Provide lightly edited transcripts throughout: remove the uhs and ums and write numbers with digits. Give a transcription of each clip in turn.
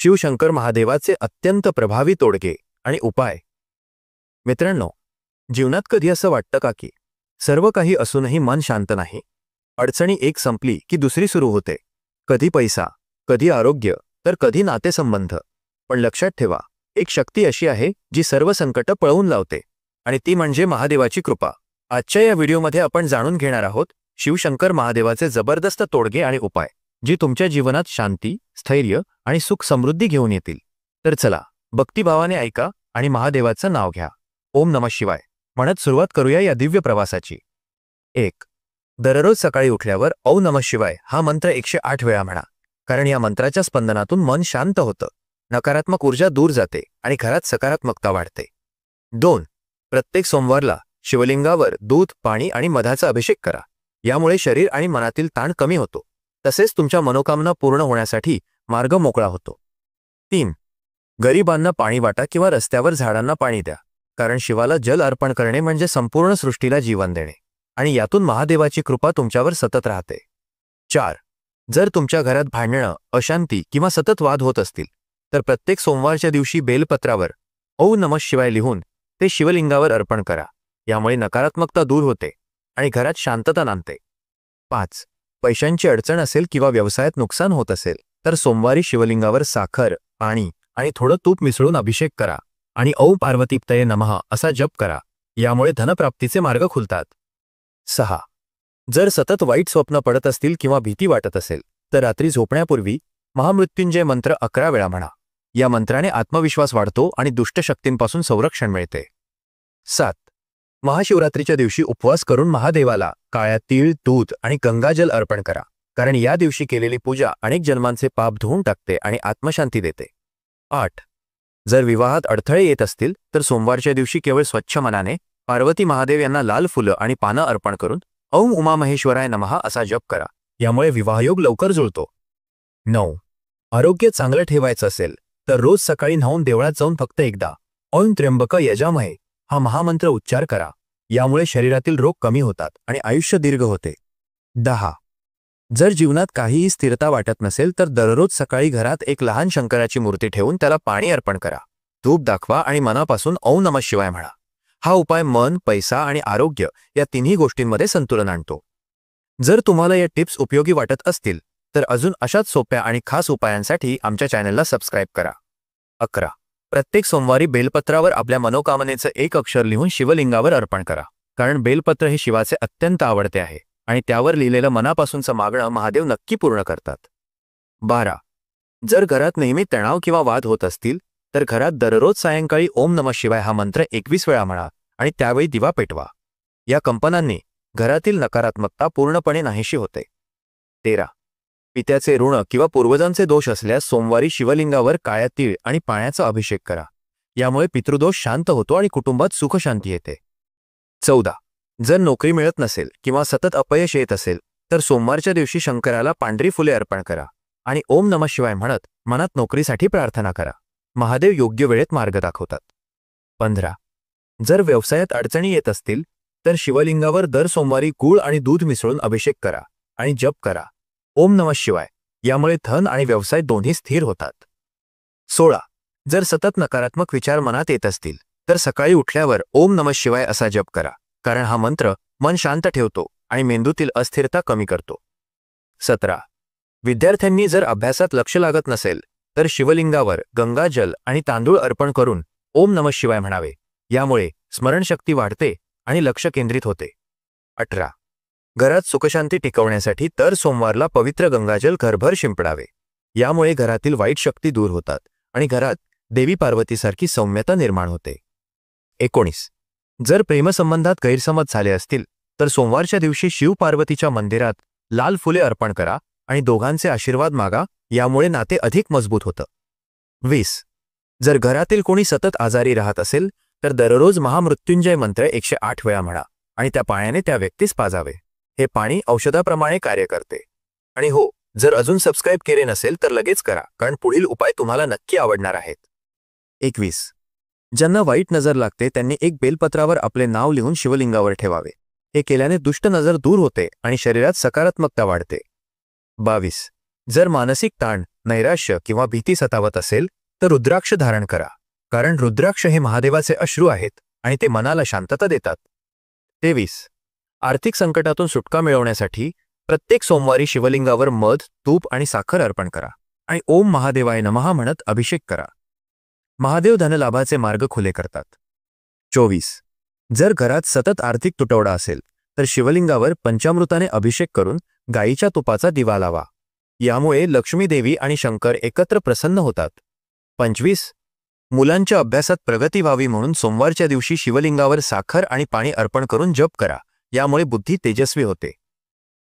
शिवशंकर महादेवाचे अत्यंत प्रभावी तोडगे आणि उपाय। मित्रांनो, जीवनात कधी असं वाटतं का की सर्व काही असूनही मन शांत नाही? अडचणी एक संपली की दुसरी सुरू होते। कधी पैसा, कधी आरोग्य, तर कधी नातेसंबंध। पण लक्षात ठेवा, एक शक्ती अशी आहे जी सर्व संकट पळवून लावते, आणि ती म्हणजे महादेवाची कृपा। आजच्या या व्हिडिओमध्ये आपण जाणून घेणार आहोत शिवशंकर महादेवाचे जबरदस्त तोडगे आणि उपाय, जी तुमच्या जीवनात शांती, स्थैर्य आणि सुख समृद्धी घेऊन येतील। तर चला, भक्तिभावाने ऐका आणि महादेवाचं नाव घ्या। ओम नमः शिवाय म्हणत सुरुवात करूया या दिव्य प्रवासाची। 1. दररोज सकाळी उठल्यावर ओम नमः शिवाय हा मंत्र 108 वेळा म्हणा, कारण या मंत्राच्या स्पंदनातून मन शांत होतं, नकारात्मक ऊर्जा दूर जाते आणि घरात सकारात्मकता वाढते। 2. प्रत्येक सोमवारला शिवलिंगावर दूध, पाणी आणि मधाचा अभिषेक करा। यामुळे शरीर आणि मनातील ताण कमी होतो, तसेच तुमच्या मनोकामना पूर्ण होण्यासाठी मार्ग मोकळा होतो। 3. गरिबांना पाणी वाटा किंवा रस्त्यावर झाडांना पाणी द्या, कारण शिवाला जल अर्पण करणे म्हणजे संपूर्ण सृष्टीला जीवन देणे, आणि यातून महादेवाची कृपा तुमच्यावर सतत राहते। 4. जर तुमच्या घरात भांडणं, अशांती किंवा सतत वाद होत असतील, तर प्रत्येक सोमवारच्या दिवशी बेलपत्रावर ओम नमः शिवाय लिहून ते शिवलिंगावर अर्पण करा। यामुळे नकारात्मकता दूर होते आणि घरात शांतता नांदते। 5. पैशांची अडचण असेल किंवा व्यवसायात नुकसान होत असेल, तर सोमवारी शिवलिंगावर साखर, पाणी आणि थोडं तूप मिसळून अभिषेक करा आणि ओम पार्वतीप्तये नमः असा जप करा। यामुळे धनप्राप्तीचे मार्ग खुलतात। 6. जर सतत वाईट स्वप्न पडत असतील किंवा भीती वाटत असेल, तर रात्री झोपण्यापूर्वी महामृत्युंजय मंत्र 11 वेळा म्हणा। या मंत्राने आत्मविश्वास वाढतो आणि दुष्ट शक्तींपासून संरक्षण मिळते। 7. महाशिवरात्रीच्या दिवशी उपवास करून महादेवाला काळ्या तीळ, दूध आणि गंगाजल अर्पण करा, कारण या दिवशी केलेली पूजा अनेक जन्मांचे पाप धुवून टाकते आणि आत्मशांती देते। 8. जर विवाहात अडथळे येत असतील, तर सोमवारच्या दिवशी केवळ स्वच्छ मनाने पार्वती महादेव यांना लाल फुलं आणि पानं अर्पण करून ओम उमामहेश्वराय नमः असा जप करा। यामुळे विवाहयोग लवकर जुळतो। 9. आरोग्य चांगलं ठेवायचं असेल, तर रोज सकाळी न्हाऊन देवळात जाऊन फक्त एकदा ओम त्र्यंबक यजामहे हा महामंत्र उच्चार करा। यामुळे शरीरातील रोग कमी होतात आणि आयुष्य दीर्घ होते। 10. जर जीवनात काहीही स्थिरता वाटत नसेल, तर दररोज सकाळी घरात एक लहान शंकराची मूर्ती ठेवून त्याला पाणी अर्पण करा, धूप दाखवा आणि मनापासून ओम नमः शिवाय म्हणा। हा उपाय मन, पैसा आणि आरोग्य या तिन्ही गोष्टींमध्ये संतुलन आणतो। जर तुम्हाला या टिप्स उपयोगी वाटत असतील, तर अजून अशाच सोप्या आणि खास उपायांसाठी आमच्या चॅनलला सबस्क्राईब करा। 11. प्रत्येक सोमवारी बेलपत्रावर आपल्या मनोकामनेचं एक अक्षर लिहून शिवलिंगावर अर्पण करा, कारण बेलपत्र हे शिवाचे अत्यंत आवडते आहे आणि त्यावर लिहिलेलं मनापासूनचं मागणं महादेव नक्की पूर्ण करतात। 12. जर घरात नेहमी तणाव किंवा वाद होत असतील, तर घरात दररोज सायंकाळी ओम नमः शिवाय हा मंत्र 21 वेळा म्हणा आणि त्यावेळी दिवा पेटवा। या कंपनांनी घरातील नकारात्मकता पूर्णपणे नाहीशी होते। 13. पित्याचे ऋण किंवा पूर्वजांचे दोष असल्यास सोमवारी शिवलिंगावर काळ्या तीळ आणि पाण्याचा अभिषेक करा। यामुळे पितृदोष शांत होतो आणि कुटुंबात सुखशांती येते। 14. जर नोकरी मिळत नसेल किंवा सतत अपयश येत असेल, तर सोमवारच्या दिवशी शंकराला पांढरी फुले अर्पण करा आणि ओम नमः शिवाय म्हणत मनात नोकरीसाठी प्रार्थना करा। महादेव योग्य वेळेत मार्ग दाखवतात। 15. जर व्यवसायात अडचणी येत असतील, तर शिवलिंगावर दर सोमवारी गूळ आणि दूध मिसळून अभिषेक करा आणि जप करा ओम नमः शिवाय। यामुळे धन आणि व्यवसाय दोन्ही स्थिर होतात। 16. जर सतत नकारात्मक विचार मनात येत असतील, तर सकाळी उठल्यावर ओम नमः शिवाय असा जप करा, कारण हा मंत्र मन शांत ठेवतो आणि मेंदूतील अस्थिरता कमी करतो। 17. विद्यार्थ्यांनी जर अभ्यासात लक्ष लागत नसेल, तर शिवलिंगावर गंगाजल आणि तांदूळ अर्पण करून ओम नमः शिवाय म्हणावे। यामुळे स्मरणशक्ती वाढते आणि लक्ष केंद्रित होते। 18. घरात सुखशांती टिकवण्यासाठी दर सोमवारला पवित्र गंगाजल घरभर शिंपडावे। यामुळे घरातील वाईट शक्ती दूर होतात आणि घरात देवी पार्वतीसारखी सौम्यता निर्माण होते। 19. जर प्रेमसंबंधात गैरसमज झाले असतील, तर सोमवारच्या दिवशी शिव पार्वतीच्या मंदिरात लाल फुले अर्पण करा आणि दोघांचे आशीर्वाद मागा। यामुळे नाते अधिक मजबूत होतं। 20. जर घरातील कोणी सतत आजारी राहत असेल, तर दररोज महामृत्युंजय मंत्र 108 वेळा म्हणा आणि त्या पाण्याने त्या व्यक्तीस पाजावे। हे पाणी औषधाप्रमाणे कार्य करते। आणि हो, जर अजून सबस्क्राईब केले नसेल, तर लगेच करा, कारण पुढील उपाय तुम्हाला नक्की आवडणार आहेत। 21. ज्यांना वाईट नजर लागते त्यांनी एक बेलपत्रावर आपले नाव लिहून शिवलिंगावर ठेवावे। हे केल्याने दुष्ट नजर दूर होते आणि शरीरात सकारात्मकता वाढते। 22. जर मानसिक ताण, नैराश्य किंवा भीती सतावत असेल तर रुद्राक्ष धारण करा, कारण रुद्राक्ष हे महादेवाचे अश्रू आहेत आणि ते मनाला शांतता देतात. 23. आर्थिक संकटातून सुटका मिळवण्यासाठी प्रत्येक सोमवारी शिवलिंगावर मध, तूप आणि साखर अर्पण करा आणि ओम महादेवाय नमः म्हणत अभिषेक करा. महादेव धनलाभाचे मार्ग खुले करतात. 24. जर घरात सतत आर्थिक तुटवडा असेल तर शिवलिंगावर पंचामृताने अभिषेक करून गायीच्या तुपाचा दिवा लावा. यामुळे लक्ष्मी देवी आणि शंकर एकत्र प्रसन्न होतात. 25. मुलांच्या अभ्यासात प्रगती व्हावी म्हणून सोमवारच्या दिवशी शिवलिंगावर साखर आणि पाणी अर्पण करून जप करा. यामुळे बुद्धी तेजस्वी होते.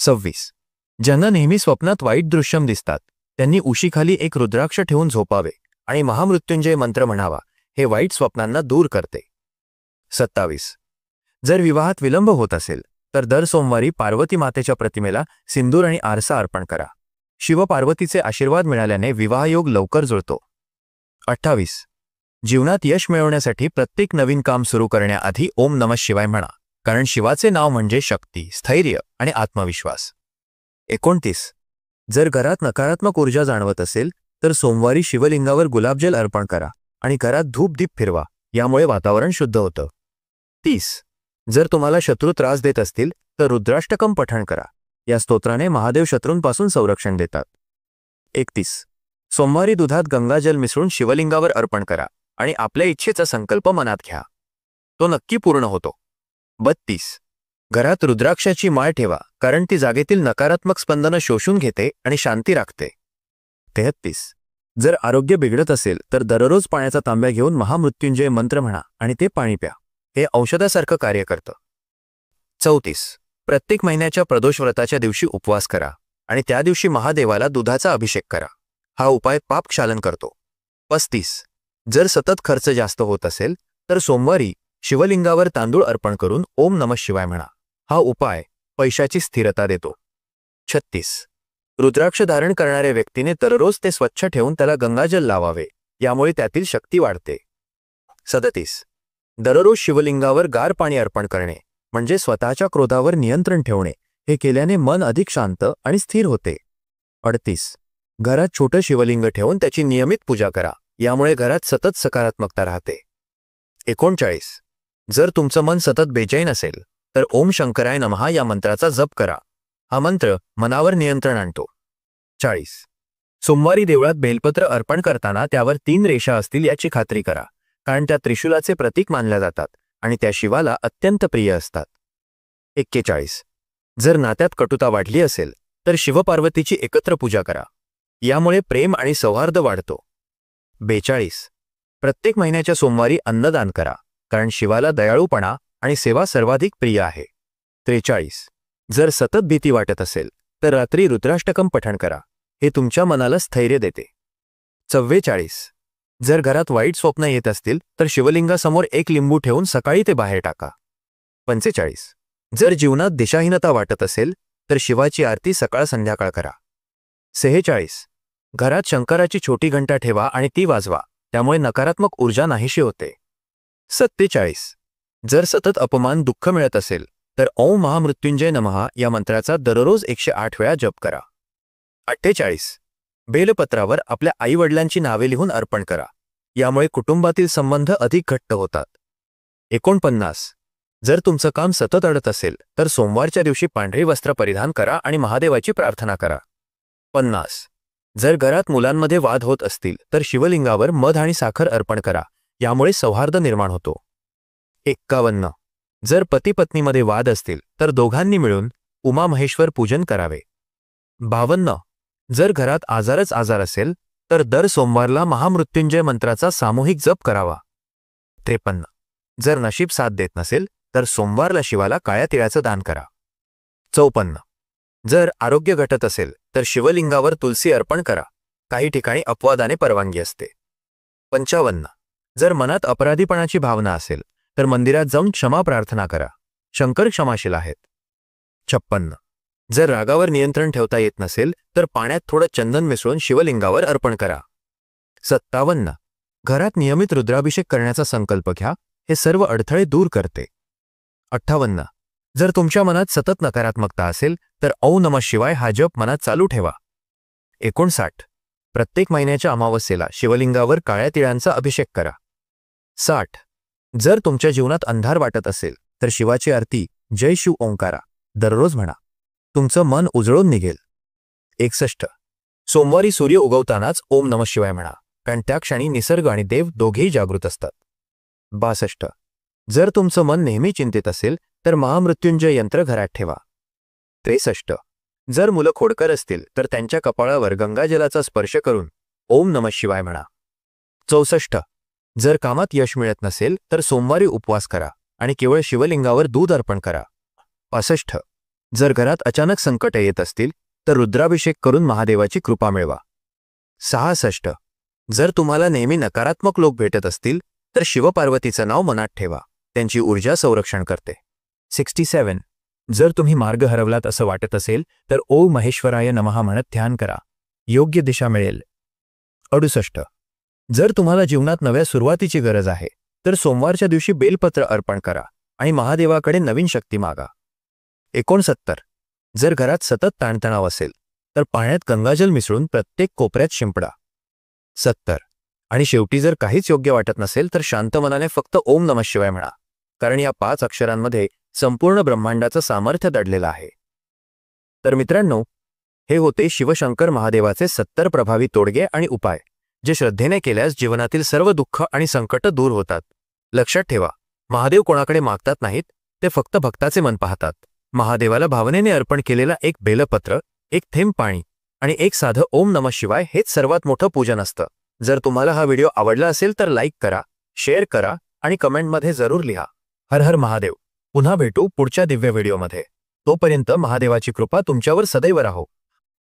26. ज्यांना नेहमी स्वप्नात वाईट दृश्यम दिसतात त्यांनी उशीखाली एक रुद्राक्ष ठेवून झोपावे आणि महामृत्युंजय मंत्र म्हणावा. हे वाईट स्वप्नांना दूर करते. 27. जर विवाहात विलंब होत असेल तर दर सोमवारी पार्वती मातेच्या प्रतिमेला सिंदूर आणि आरसा अर्पण करा. शिवपार्वतीचे आशीर्वाद मिळाल्याने विवाहयोग लवकर जुळतो. 28. जीवनात यश मिळवण्यासाठी प्रत्येक नवीन काम सुरू करण्याआधी ओम नमः शिवाय म्हणा, कारण शिवाचे नाव म्हणजे शक्ती, स्थैर्य आणि आत्मविश्वास. 29. जर घरात नकारात्मक ऊर्जा जाणवत असेल तर सोमवारी शिवलिंगावर गुलाबजल अर्पण करा आणि घरात धूप-दीप फिरवा. यामुळे वातावरण शुद्ध होतं. 30. जर तुम्हाला शत्रू त्रास देत असतील तर रुद्राष्टकम पठण करा. या स्तोत्राने महादेव शत्रूंपासून संरक्षण देतात. 31. सोमवारी दुधात गंगाजल मिसळून शिवलिंगावर अर्पण करा आणि आपल्या इच्छेचा संकल्प मनात घ्या. तो नक्की पूर्ण होतो. 32. घरात रुद्राक्षाची माळ ठेवा, कारण ती जागेतील नकारात्मक स्पंदनं शोषून घेते आणि शांती राखते. 33. जर आरोग्य बिघडत असेल तर दररोज पाण्याचा तांब्या घेऊन महामृत्युंजय मंत्र म्हणा आणि ते पाणी प्या. हे औषधासारखं कार्य करतं. 34. प्रत्येक महिन्याच्या प्रदोष व्रताच्या दिवशी उपवास करा आणि त्या दिवशी महादेवाला दुधाचा अभिषेक करा. हा उपाय पापक्षालन करतो. 35. जर सतत खर्च जास्त होत असेल तर सोमवारी शिवलिंगावर तांदूळ अर्पण करून ओम नमः शिवाय म्हणा. हा उपाय पैशाची स्थिरता देतो. 36. रुद्राक्ष धारण करणाऱ्या व्यक्तीने दररोज ते स्वच्छ ठेवून त्याला गंगाजल लावावे. यामुळे त्यातील शक्ती वाढते. 37. दररोज शिवलिंगावर गार पाणी अर्पण करणे म्हणजे स्वतःच्या क्रोधावर नियंत्रण ठेवणे. हे केल्याने मन अधिक शांत आणि स्थिर होते. 38. घरात छोटं शिवलिंग ठेवून त्याची नियमित पूजा करा. यामुळे घरात सतत सकारात्मकता राहते. 39. जर तुमचं मन सतत बेचैन असेल तर ओम शंकराय नमः या मंत्राचा जप करा. हा मंत्र मनावर नियंत्रण आणतो. 40. सोमवारी देवळात बेलपत्र अर्पण करताना त्यावर 3 रेषा असतील याची खात्री करा, कारण त्या त्रिशूलाचे प्रतीक मानल्या जातात आणि त्या शिवाला अत्यंत प्रिय असतात. 41. जर नात्यात कटुता वाढली असेल तर शिवपार्वतीची एकत्र पूजा करा. यामुळे प्रेम आणि सौहार्द वाढतो. 42. प्रत्येक महिन्याच्या सोमवारी अन्नदान करा, कारण शिवाला दयाळूपणा आणि सेवा सर्वाधिक प्रिय आहे. 43. जर सतत भीती वाटत असेल तर रात्री रुद्राष्टकम पठण करा. हे तुमच्या मनाला स्थैर्य देते. 44. जर घरात वाईट स्वप्न येत असतील तर शिवलिंगासमोर एक लिंबू ठेवून सकाळी ते बाहेर टाका. 45. जर जीवनात दिशाहीनता वाटत असेल तर शिवाची आरती सकाळ संध्याकाळ करा. 46. घरात शंकराची छोटी घंटा ठेवा आणि ती वाजवा. त्यामुळे नकारात्मक ऊर्जा नाहीशी होते. 47. जर सतत अपमान, दुःख मिळत असेल तर ओम महामृत्युंजय नमः या मंत्राचा दररोज 108 वेळा जप करा. 48. बेलपत्रावर आपल्या आईवडिलांची नावे लिहून अर्पण करा. यामुळे कुटुंबातील संबंध अधिक घट्ट होतात. 49. जर तुमचं काम सतत अडत असेल तर सोमवारच्या दिवशी पांढरी वस्त्र परिधान करा आणि महादेवाची प्रार्थना करा. 50. जर घरात मुलांमध्ये वाद होत असतील तर शिवलिंगावर मध आणि साखर अर्पण करा. यामुळे सौहार्द निर्माण होतो. 51. जर पती पत्नीमध्ये वाद असतील तर दोघांनी मिळून उमा महेश्वर पूजन करावे. 52. जर घरात आजारच आजार असेल तर दर सोमवारला महामृत्युंजय मंत्राचा सामूहिक जप करावा. 53. जर नशीब साथ देत नसेल तर सोमवारला शिवाला काळ्या तिळाचं दान करा. 54. जर आरोग्य घटत असेल तर शिवलिंगावर तुलसी अर्पण करा. काही ठिकाणी अपवादाने परवानगी असते. 55. जर मनात अपराधीपणाची भावना असेल तर मंदिरात जाऊन क्षमा प्रार्थना करा. शंकर क्षमाशील आहेत. 56. जर रागावर नियंत्रण ठेवता येत नसेल तर पाण्यात थोडं चंदन मिसळून शिवलिंगावर अर्पण करा. 57. घरात नियमित रुद्राभिषेक करण्याचा संकल्प घ्या. हे सर्व अडथळे दूर करते. 58. जर तुमच्या मनात सतत नकारात्मकता असेल तर ओम नमः शिवाय हा जप मनात चालू ठेवा. 59. प्रत्येक महिन्याच्या अमावस्येला शिवलिंगावर काळ्या तिळांचा अभिषेक करा. 60. जर तुमच्या जीवनात अंधार वाटत असेल तर शिवाची आरती जय शिव ओंकारा दररोज म्हणा. तुमचं मन उजळून निघेल. 61. सोमवारी सूर्य उगवतानाच ओम नमः शिवाय म्हणा, कारण त्या क्षणी निसर्ग आणि देव दोघेही जागृत असतात. 62. जर तुमचं मन नेहमी चिंतित असेल तर महामृत्युंजय यंत्र घरात ठेवा. 63. जर मुलं खोडकर असतील तर त्यांच्या कपाळावर गंगाजलाचा स्पर्श करून ओम नमः शिवाय म्हणा. 64. जर कामात यश मिळत नसेल तर सोमवारी उपवास करा आणि केवळ शिवलिंगावर दूध अर्पण करा. 65. जर घरात अचानक संकटे येत असतील तर रुद्राभिषेक करून महादेवाची कृपा मिळवा. 66. जर तुम्हाला नेहमी नकारात्मक लोक भेटत असतील तर शिवपार्वतीचं नाव मनात ठेवा, त्यांची ऊर्जा संरक्षण करते. 67. जर तुम्ही मार्ग हरवलात असं वाटत असेल तर ओम महेश्वराय नमः म्हणत ध्यान करा, योग्य दिशा मिळेल. 68. जर तुम्हाला जीवनात नव्या सुरुवातीची गरज आहे तर सोमवारच्या दिवशी बेलपत्र अर्पण करा आणि महादेवाकडे नवीन शक्ती मागा. 69. जर घरात सतत ताणतणाव असेल तर पाण्यात गंगाजल मिसळून प्रत्येक कोपऱ्यात शिंपडा. 70. आणि शेवटी जर काहीच योग्य वाटत नसेल तर शांत मनाने फक्त ओम नमः शिवाय म्हणा, कारण या 5 अक्षरांमध्ये संपूर्ण ब्रह्मांडाचं सामर्थ्य दडलेलं आहे. तर मित्रांनो, हे होते शिवशंकर महादेवाचे 70 प्रभावी तोडगे आणि उपाय, जे श्रद्धेने केल्यास जीवनातील सर्व दुःख आणि संकट दूर होतात. लक्षात ठेवा, महादेव कोणाकडे मागतात नाहीत, ते फक्त भक्ताचे मन पाहतात. महादेवाला भावनेने अर्पण केलेला एक बेलपत्र, एक थेंब पाणी आणि एक साधं ओम नमः शिवाय हेच सर्वात मोठं पूजन असतं. जर तुम्हाला हा व्हिडिओ आवडला असेल तर लाईक करा, शेअर करा आणि कमेंटमध्ये जरूर लिहा. हर हर महादेव. पुन्हा भेटू पुढच्या दिव्य व्हिडिओमध्ये. तोपर्यंत महादेवाची कृपा तुमच्यावर सदैव राहो.